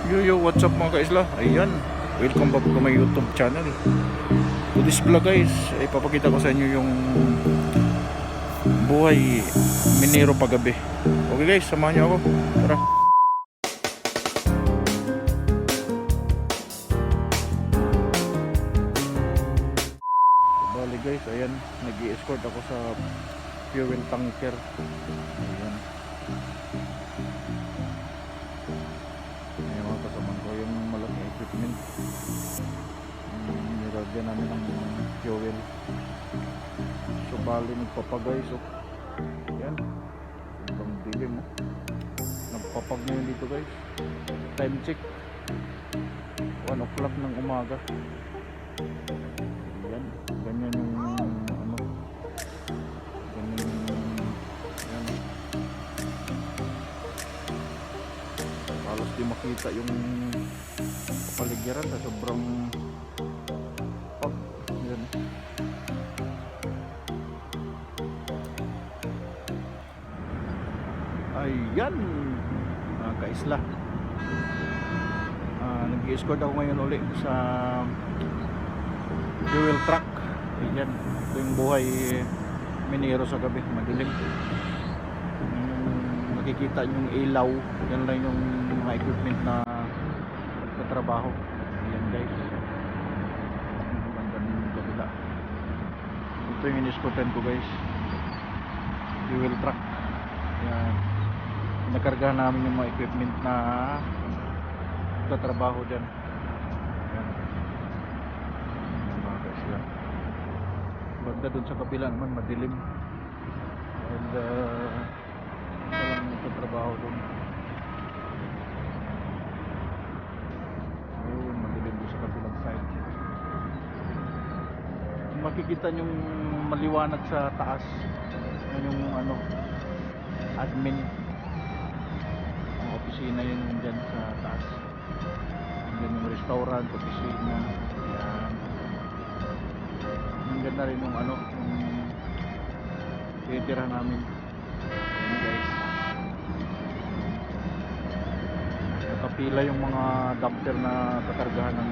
Yo, what's up mga kaisla? Ayan, welcome back to my YouTube channel. To this vlog guys, ay papakita ko sa inyo yung buhay minero paggabi. Okay guys, samahan niyo ako. Tara. Bali guys, ayan, nag-i-escort ako sa fuel tanker. Ayan. Ayan mga kasamaan ko, yung malaking equipment. Nilagyan namin ng fuel. So bali nagpapagay. So yan, itong dilim mo. Nagpapag ngayon dito guys. Time check 1 o'clock ng umaga. Yan, ganyan yung ano, ganyan yung yan. Halos di makita yung kapaligiran sa sobrang pag yan. Ayan mga kaisla, nag-i-escort ako ngayon ulit sa fuel truck. Ayan, ito yung buhay minero sa gabi, madilim. Nakikita yung ilaw, yan lang yung mga equipment na nagtatrabaho. Ayan guys, hanggang yung kabila. Ito yung in-escortan ko guys, fuel truck. Ayan, nakargahan namin yung mga equipment na nagtatrabaho dyan. Ayan, mga guys yan. Banda dun sa kabila naman madilim, and walang nagtatrabaho dun. Ayun, madilim dun sa kabilang side. Makikita yung maliwanag sa taas, yan yung ano, admin, ang opisina yun dyan sa taas. Yan yung restaurant, opisina. Yan, ang ganda rin yung ano, yung tinitira namin. Yan guys, nakapila yung mga dumper na kakargahan ng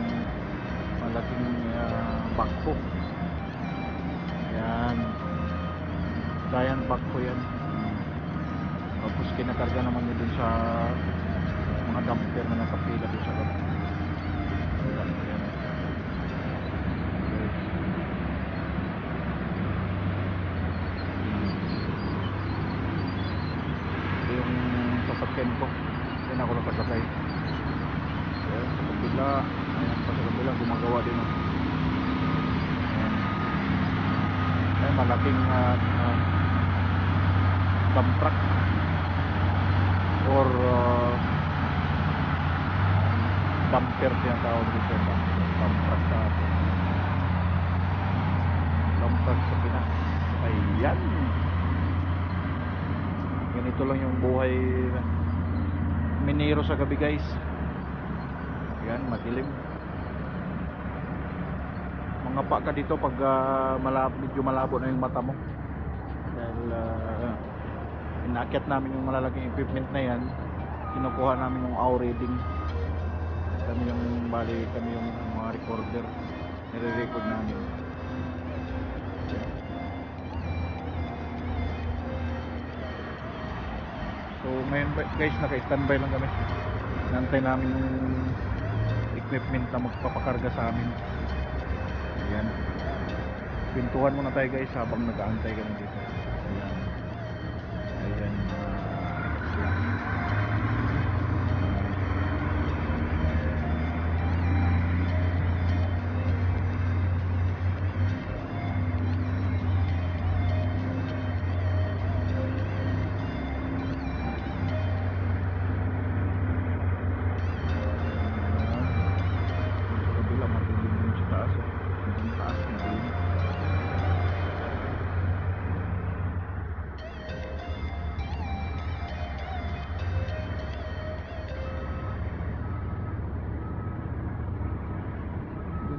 malaking backhoe. Yan, giant backhoe yan. Tapos kinakarga naman yun dun sa mga dumper na nakapila dun sa kabila. Ayan. Ito yung sasakyan ko, yan ako nakasakay. Ayan, sa kabila, ayan pa sa kabila, gumagawa din ako. Ayan, ayan, malaking dump truck or dumper tinatawag dito, dump truck sa atin, dump truck sa Pinas. Ayan, ganito lang yung buhay minero sa gabi guys. Ayan, madilim. Mangapa ka dito pag medyo malabo na yung mata mo, dahil inakyat namin yung malalaking equipment na yan. Kinukuha namin yung hour reading. Kami yung bali, kami yung mga recorder, nire-record namin. So ngayon guys, naka-standby lang kami, nantay namin yung equipment na magpapakarga sa amin. Ayan, pintuhan muna tayo guys habang nag-aantay kami dito. Ayan, ayan,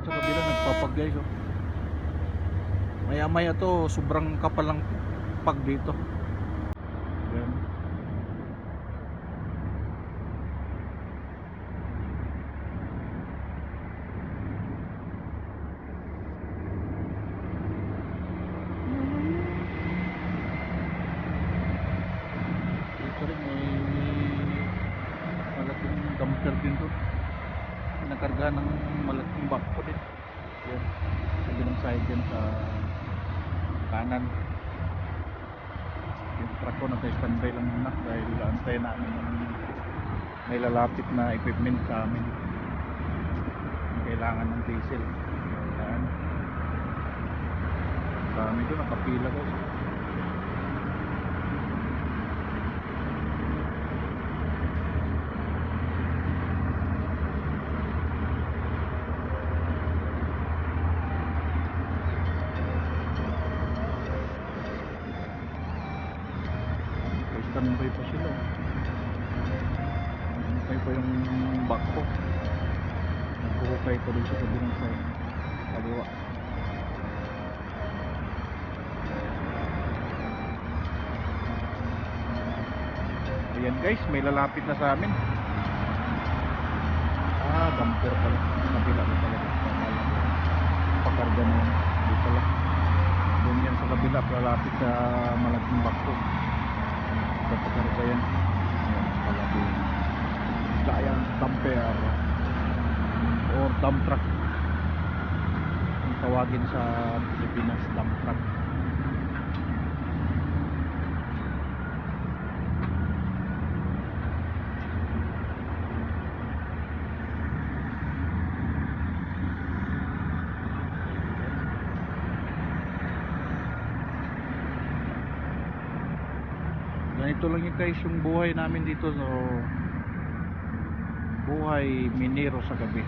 sa kabila nagpapag guys, oh. Maya maya to sobrang kapal ng pag dito. Yan. sniper din doon. Pinakargahan ng malaking bako din. Yan. Sa bilang side yan sa kanan. Yung truck ko naka-standby lang muna dahil antay namin yung may lalapit na equipment sa amin. Kailangan ng diesel. Yan. Dami doon, nakapila guys. Standby pa sila. Hukay pa yung bako. Nagkuhukay pa rin siya sa bilang sa kaliwa. Ayan guys, may lalapit na sa amin. Bumper pala. Kapila ko pala. Pakarga na yun. Di pala. Doon yan sa kabila, lalapit sa malaking bako. Pakarga yan. Ayan, palagi. Giant dumper or dump truck. Ang tawagin sa Pilipinas, dump truck. Ganito lang yung guys yung buhay namin dito, so buhay minero sa gabi.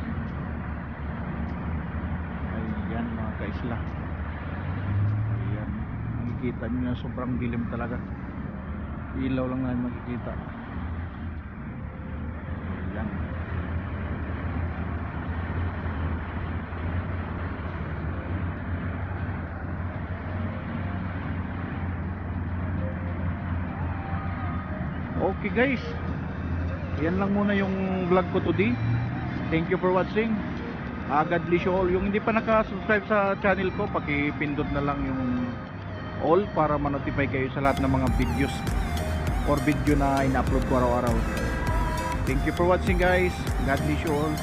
Ayan mga kaisla. Ayan, makikita nyo na sobrang dilim talaga. Ilaw lang namin makikita. Ayan. Okay guys, yan lang muna yung vlog ko today. Thank you for watching. God bless you all. Yung hindi pa naka-subscribe sa channel ko, pakipindot na lang yung all para ma-notify kayo sa lahat ng mga videos or video na ina-upload ko araw-araw. Thank you for watching guys. God bless you all.